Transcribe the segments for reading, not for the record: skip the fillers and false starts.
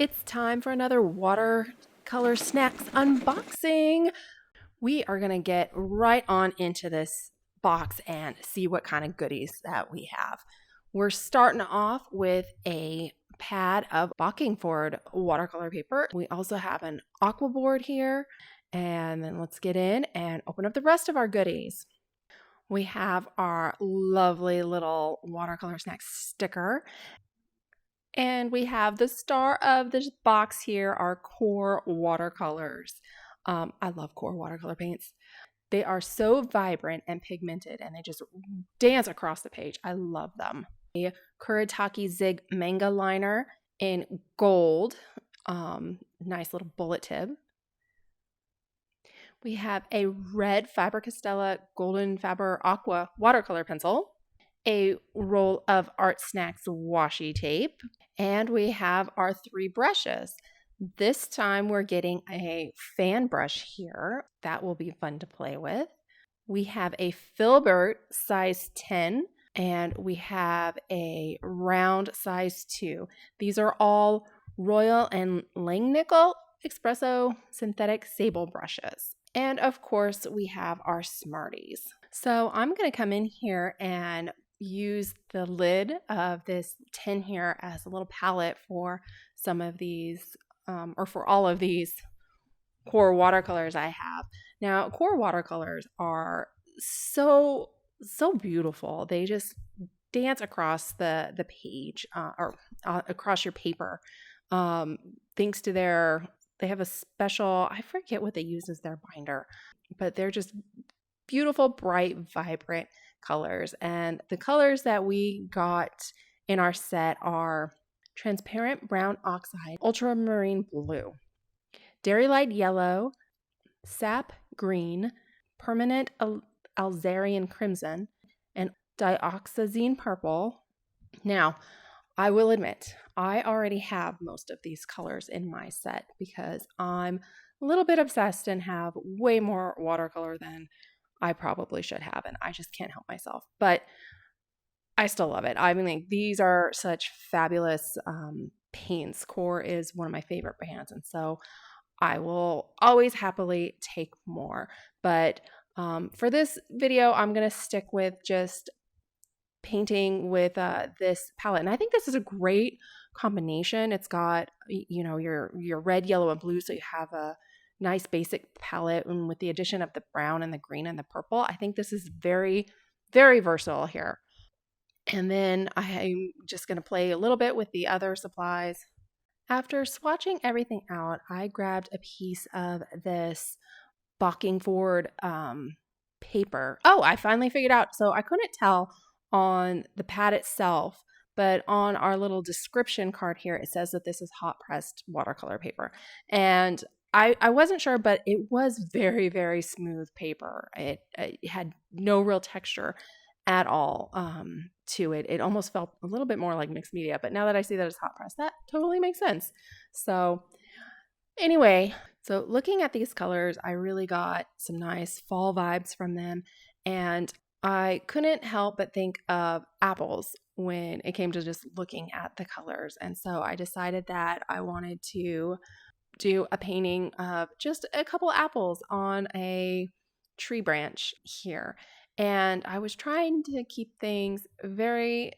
It's time for another watercolor snacks unboxing. We are going to get right on into this box and see what kind of goodies that we have. We're starting off with a pad of Bockingford watercolor paper. We also have an aqua board here. And then let's get in and open up the rest of our goodies. We have our lovely little watercolor snacks sticker. And we have the star of this box here, our QOR Watercolors. I love QOR watercolor paints. They are so vibrant and pigmented, and they just dance across the page. I love them. A Kuretake Zig manga liner in gold. Nice little bullet tip. We have a red Faber-Castell Golden Faber Aqua watercolor pencil. A roll of Artsnacks washi tape, and we have our 3 brushes. This time we're getting a fan brush here. That will be fun to play with. We have a filbert size 10, and we have a round size 2. These are all Royal and Langnickel Espresso synthetic sable brushes. And of course we have our Smarties. So I'm going to come in here and use the lid of this tin here as a little palette for some of these, or for all of these QOR watercolors I have. Now, QOR watercolors are so beautiful. They just dance across the page or across your paper. Thanks to they have a special, I forget what they use as their binder, but they're just beautiful, bright, vibrant colors. And the colors that we got in our set are transparent brown oxide, ultramarine blue, dairy light yellow, sap green, permanent Alzarian crimson, and dioxazine purple. Now, I will admit, I already have most of these colors in my set because I'm a little bit obsessed and have way more watercolor than I probably should have, and I just can't help myself. But I still love it. I mean, these are such fabulous paints. QOR is one of my favorite brands, and so I will always happily take more. But for this video, I'm going to stick with just painting with this palette, and I think this is a great combination. It's got, you know, your red, yellow, and blue, so you have a nice basic palette, and with the addition of the brown and the green and the purple, I think this is very, very versatile here. And then I'm just going to play a little bit with the other supplies. After swatching everything out, I grabbed a piece of this Bockingford paper. Oh, I finally figured out. So I couldn't tell on the pad itself, but on our little description card here, it says that this is hot pressed watercolor paper. And I wasn't sure, but it was very, very smooth paper. It had no real texture at all to it. It almost felt a little bit more like mixed media, but now that I see that it's hot pressed, that totally makes sense. So anyway, so looking at these colors, I really got some nice fall vibes from them, and I couldn't help but think of apples when it came to just looking at the colors. And so I decided that I wanted to do a painting of just a couple apples on a tree branch here. And I was trying to keep things very,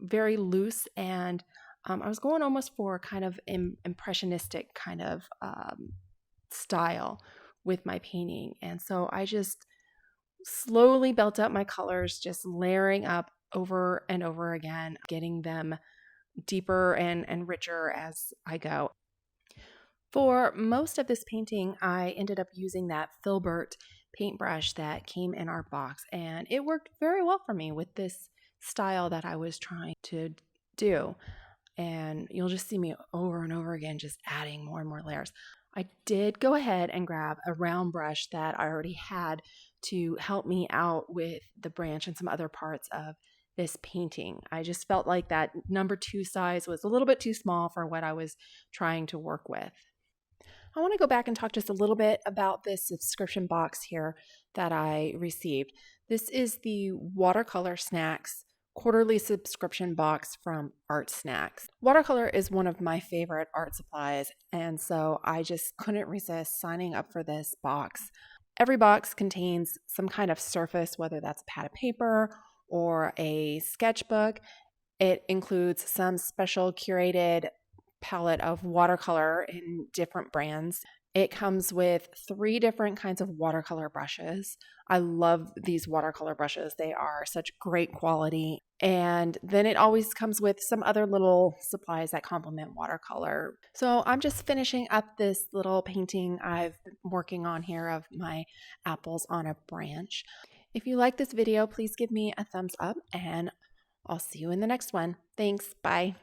very loose, and I was going almost for kind of impressionistic kind of style with my painting. And so I just slowly built up my colors, just layering up over and over again, getting them deeper and richer as I go. For most of this painting, I ended up using that filbert paintbrush that came in our box, and it worked very well for me with this style that I was trying to do. And you'll just see me over and over again just adding more and more layers. I did go ahead and grab a round brush that I already had to help me out with the branch and some other parts of this painting. I just felt like that number 2 size was a little bit too small for what I was trying to work with. I want to go back and talk just a little bit about this subscription box here that I received. This is the WatercolorSnacks quarterly subscription box from Artsnacks. Watercolor is one of my favorite art supplies, and so I just couldn't resist signing up for this box. Every box contains some kind of surface, whether that's a pad of paper or a sketchbook. It includes some special curated palette of watercolor in different brands. It comes with 3 different kinds of watercolor brushes. I love these watercolor brushes. They are such great quality. And then it always comes with some other little supplies that complement watercolor. So I'm just finishing up this little painting I've been working on here of my apples on a branch. If you like this video, please give me a thumbs up and I'll see you in the next one. Thanks. Bye.